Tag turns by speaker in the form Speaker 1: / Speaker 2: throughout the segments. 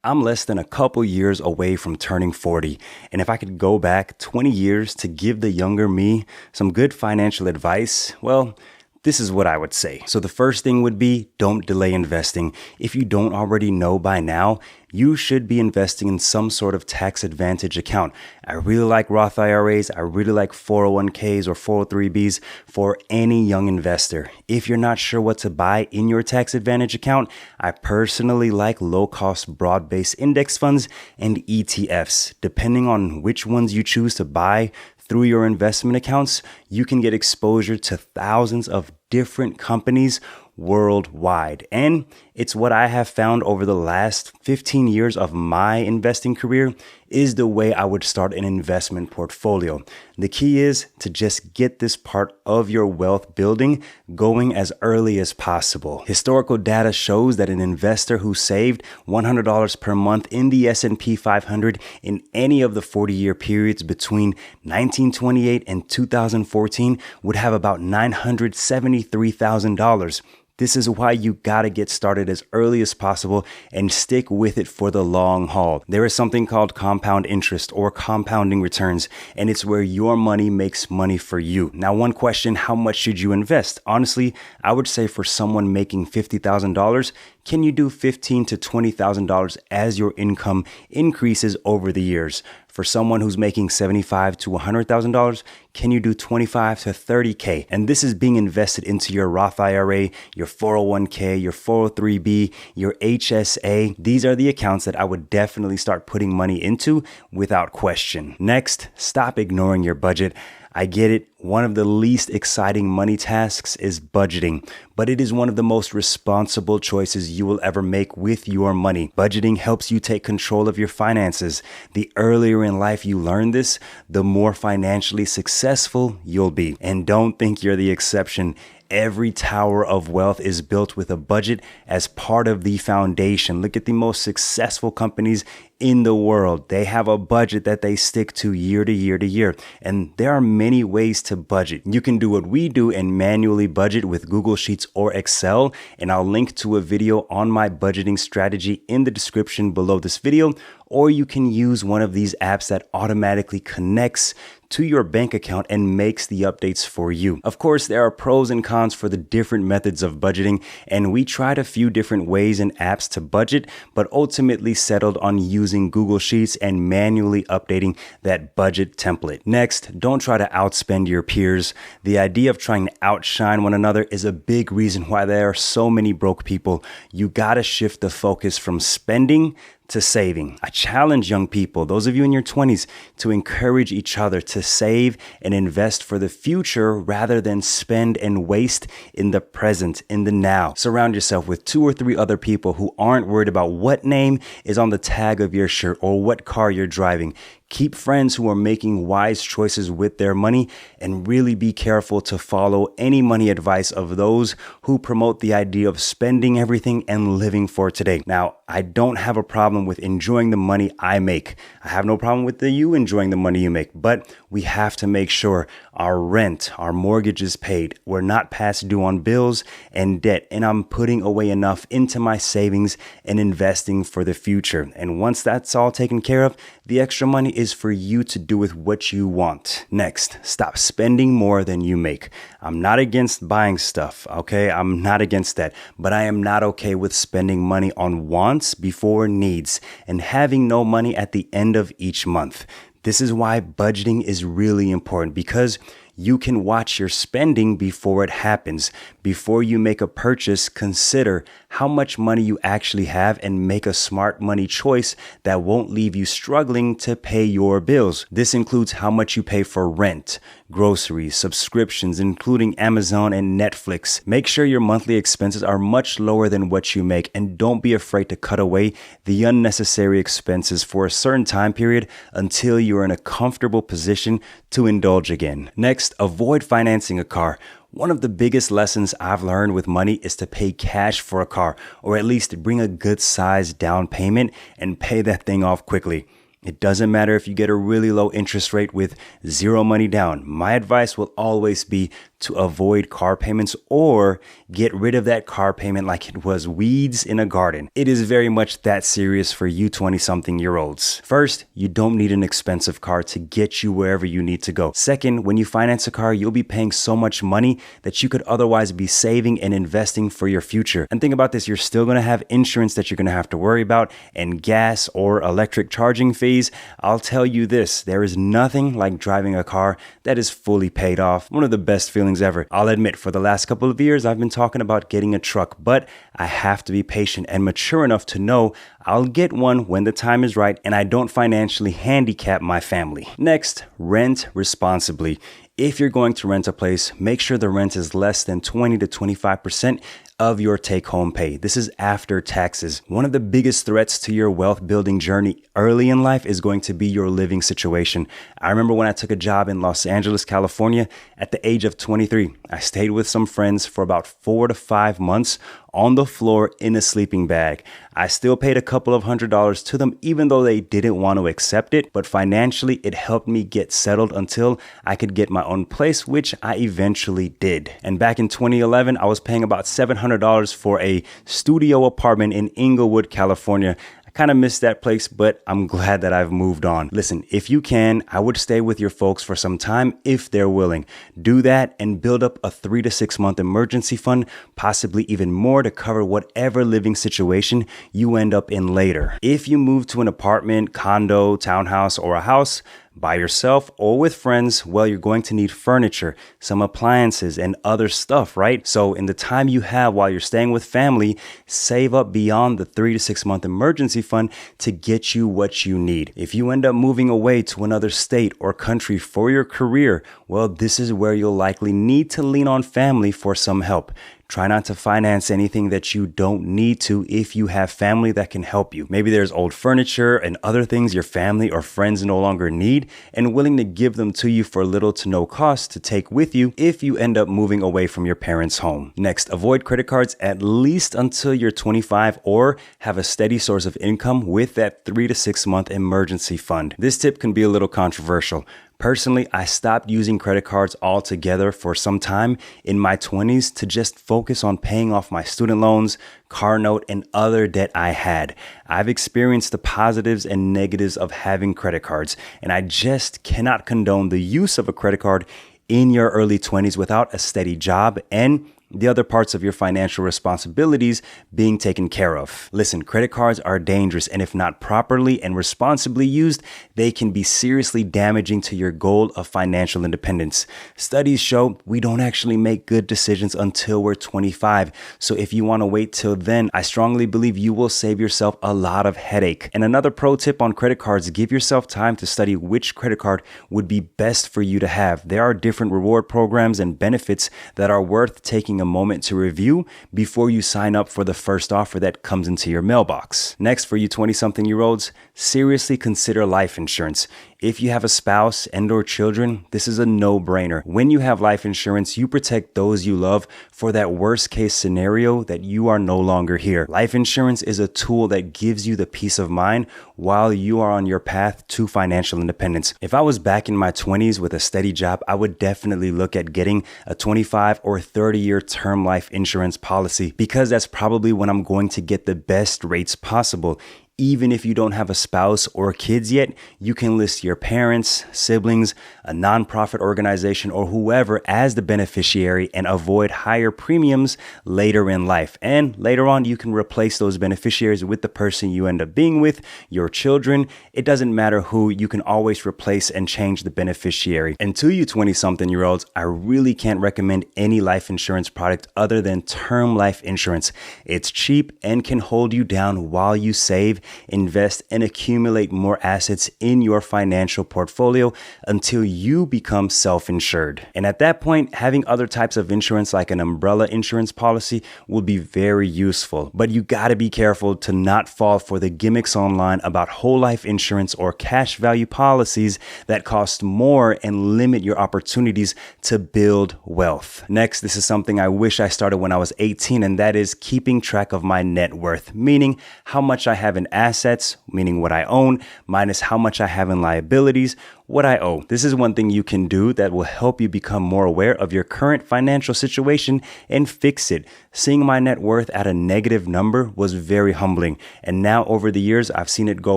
Speaker 1: I'm less than a couple years away from turning 40, and if I could go back 20 years to give the younger me some good financial advice, well, this is what I would say. So the first thing would be don't delay investing. If you don't already know by now, you should be investing in some sort of tax advantage account. I really like Roth IRAs. I really like 401ks or 403bs for any young investor. If you're not sure what to buy in your tax advantage account, I personally like low-cost broad-based index funds and ETFs. Depending on which ones you choose to buy through your investment accounts, you can get exposure to thousands of different companies worldwide. And it's what I have found over the last 15 years of my investing career is the way I would start an investment portfolio. The key is to just get this part of your wealth building going as early as possible. Historical data shows that an investor who saved $100 per month in the S&P 500 in any of the 40-year periods between 1928 and 2014 would have about $973,000. This is why you gotta get started as early as possible and stick with it for the long haul. There is something called compound interest or compounding returns, and it's where your money makes money for you. Now, one question, how much should you invest? Honestly, I would say for someone making $50,000, can you do $15,000 to $20,000 as your income increases over the years? For someone who's making $75,000 to $100,000, can you do $25,000 to $30,000? And this is being invested into your Roth IRA, your 401k, your 403b, your HSA. These are the accounts that I would definitely start putting money into without question. Next, stop ignoring your budget. I get it. One of the least exciting money tasks is budgeting, but it is one of the most responsible choices you will ever make with your money. Budgeting helps you take control of your finances. The earlier in life you learn this, the more financially successful you'll be. And don't think you're the exception. Every tower of wealth is built with a budget as part of the foundation. Look at the most successful companies in the world. They have a budget that they stick to year to year to year. And there are many ways to budget. You can do what we do and manually budget with Google Sheets or Excel. And I'll link to a video on my budgeting strategy in the description below this video. Or you can use one of these apps that automatically connects to your bank account and makes the updates for you. Of course, there are pros and cons for the different methods of budgeting, and we tried a few different ways and apps to budget, but ultimately settled on using Google Sheets and manually updating that budget template. Next, don't try to outspend your peers. The idea of trying to outshine one another is a big reason why there are so many broke people. You gotta shift the focus from spending to saving. I challenge young people, those of you in your 20s, to encourage each other to save and invest for the future rather than spend and waste in the present, in the now. Surround yourself with 2 or 3 other people who aren't worried about what name is on the tag of your shirt or what car you're driving. Keep friends who are making wise choices with their money, and really be careful to follow any money advice of those who promote the idea of spending everything and living for today. Now, I don't have a problem with enjoying the money I make. I have no problem with you enjoying the money you make, but we have to make sure our rent, our mortgage is paid. We're not past due on bills and debt, and I'm putting away enough into my savings and investing for the future. And once that's all taken care of, the extra money is for you to do with what you want. Next, stop spending more than you make. I'm not against buying stuff, okay? I'm not against that, but I am not okay with spending money on wants before needs and having no money at the end of each month. This is why budgeting is really important, because you can watch your spending before it happens. Before you make a purchase, consider how much money you actually have and make a smart money choice that won't leave you struggling to pay your bills. This includes how much you pay for rent, groceries, subscriptions, including Amazon and Netflix. Make sure your monthly expenses are much lower than what you make, and don't be afraid to cut away the unnecessary expenses for a certain time period until you're in a comfortable position to indulge again. Next, avoid financing a car. One of the biggest lessons I've learned with money is to pay cash for a car, or at least bring a good sized down payment and pay that thing off quickly. It doesn't matter if you get a really low interest rate with zero money down. My advice will always be to avoid car payments or get rid of that car payment like it was weeds in a garden. It is very much that serious for you 20-something-year-olds. First, you don't need an expensive car to get you wherever you need to go. Second, when you finance a car, you'll be paying so much money that you could otherwise be saving and investing for your future. And think about this, you're still going to have insurance that you're going to have to worry about and gas or electric charging fees. I'll tell you this, there is nothing like driving a car that is fully paid off. One of the best feelings ever. I'll admit, for the last couple of years, I've been talking about getting a truck, but I have to be patient and mature enough to know I'll get one when the time is right and I don't financially handicap my family. Next, rent responsibly. If you're going to rent a place, make sure the rent is less than 20 to 25% of your take-home pay. This is after taxes. One of the biggest threats to your wealth building journey early in life is going to be your living situation. I remember when I took a job in Los Angeles, California at the age of 23. I stayed with some friends for about 4 to 5 months on the floor in a sleeping bag. I still paid a couple of $100s to them even though they didn't want to accept it, but financially it helped me get settled until I could get my own place, which I eventually did. And back in 2011, I was paying about $700 for a studio apartment in Inglewood, California. I kind of miss that place, but I'm glad that I've moved on. Listen, if you can, I would stay with your folks for some time if they're willing. Do that and build up a 3 to 6 month emergency fund, possibly even more to cover whatever living situation you end up in later. If you move to an apartment, condo, townhouse, or a house, by yourself or with friends, well, you're going to need furniture, some appliances, and other stuff, right? So in the time you have while you're staying with family, save up beyond the 3 to 6 month emergency fund to get you what you need. If you end up moving away to another state or country for your career, well, this is where you'll likely need to lean on family for some help. Try not to finance anything that you don't need to if you have family that can help you. Maybe there's old furniture and other things your family or friends no longer need and willing to give them to you for little to no cost to take with you if you end up moving away from your parents' home. Next, avoid credit cards at least until you're 25 or have a steady source of income with that 3 to 6 month emergency fund. This tip can be a little controversial. Personally, I stopped using credit cards altogether for some time in my 20s to just focus on paying off my student loans, car note, and other debt I had. I've experienced the positives and negatives of having credit cards, and I just cannot condone the use of a credit card in your early 20s without a steady job and the other parts of your financial responsibilities being taken care of. Listen, credit cards are dangerous, and if not properly and responsibly used, they can be seriously damaging to your goal of financial independence. Studies show we don't actually make good decisions until we're 25. So if you want to wait till then, I strongly believe you will save yourself a lot of headache. And another pro tip on credit cards, give yourself time to study which credit card would be best for you to have. There are different reward programs and benefits that are worth taking a moment to review before you sign up for the first offer that comes into your mailbox. Next, for you 20-something-year-olds, seriously consider life insurance. If you have a spouse and or children, this is a no-brainer. When you have life insurance, you protect those you love for that worst case scenario that you are no longer here. Life insurance is a tool that gives you the peace of mind while you are on your path to financial independence. If I was back in my 20s with a steady job, I would definitely look at getting a 25 or 30-year term life insurance policy because that's probably when I'm going to get the best rates possible. Even if you don't have a spouse or kids yet, you can list your parents, siblings, a nonprofit organization, or whoever as the beneficiary and avoid higher premiums later in life. And later on, you can replace those beneficiaries with the person you end up being with, your children. It doesn't matter who, you can always replace and change the beneficiary. And to you 20-something-year-olds, I really can't recommend any life insurance product other than term life insurance. It's cheap and can hold you down while you save, invest, and accumulate more assets in your financial portfolio until you become self-insured. And at that point, having other types of insurance like an umbrella insurance policy will be very useful. But you gotta be careful to not fall for the gimmicks online about whole life insurance or cash value policies that cost more and limit your opportunities to build wealth. Next, this is something I wish I started when I was 18, and that is keeping track of my net worth, meaning how much I have in assets, meaning what I own, minus how much I have in liabilities, what I owe. This is one thing you can do that will help you become more aware of your current financial situation and fix it. Seeing my net worth at a negative number was very humbling. And now over the years, I've seen it go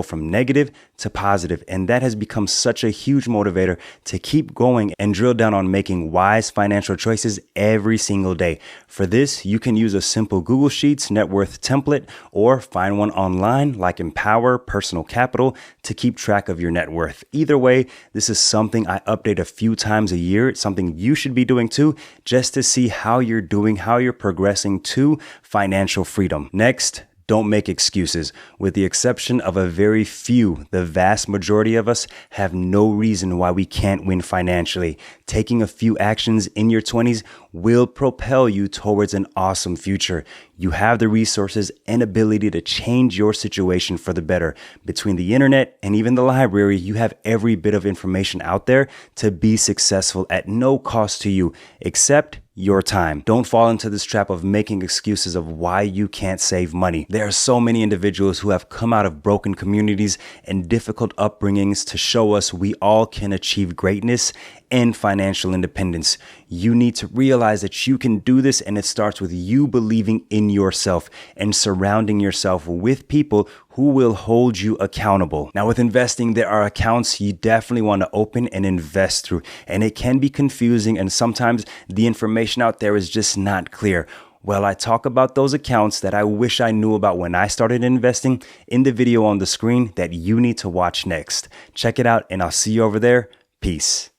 Speaker 1: from negative to positive. And that has become such a huge motivator to keep going and drill down on making wise financial choices every single day. For this, you can use a simple Google Sheets net worth template or find one online like Empower Personal Capital to keep track of your net worth. Either way, this is something I update a few times a year. It's something you should be doing too, just to see how you're doing, how you're progressing to financial freedom. Next, don't make excuses. With the exception of a very few, the vast majority of us have no reason why we can't win financially. Taking a few actions in your 20s will propel you towards an awesome future. You have the resources and ability to change your situation for the better. Between the internet and even the library, you have every bit of information out there to be successful at no cost to you, except your time. Don't fall into this trap of making excuses of why you can't save money. There are so many individuals who have come out of broken communities and difficult upbringings to show us we all can achieve greatness and financial independence. You need to realize that you can do this, and it starts with you believing in yourself and surrounding yourself with people who will hold you accountable. Now, with investing, there are accounts you definitely want to open and invest through, and it can be confusing, and sometimes the information out there is just not clear. Well, I talk about those accounts that I wish I knew about when I started investing in the video on the screen that you need to watch next. Check it out, and I'll see you over there. Peace.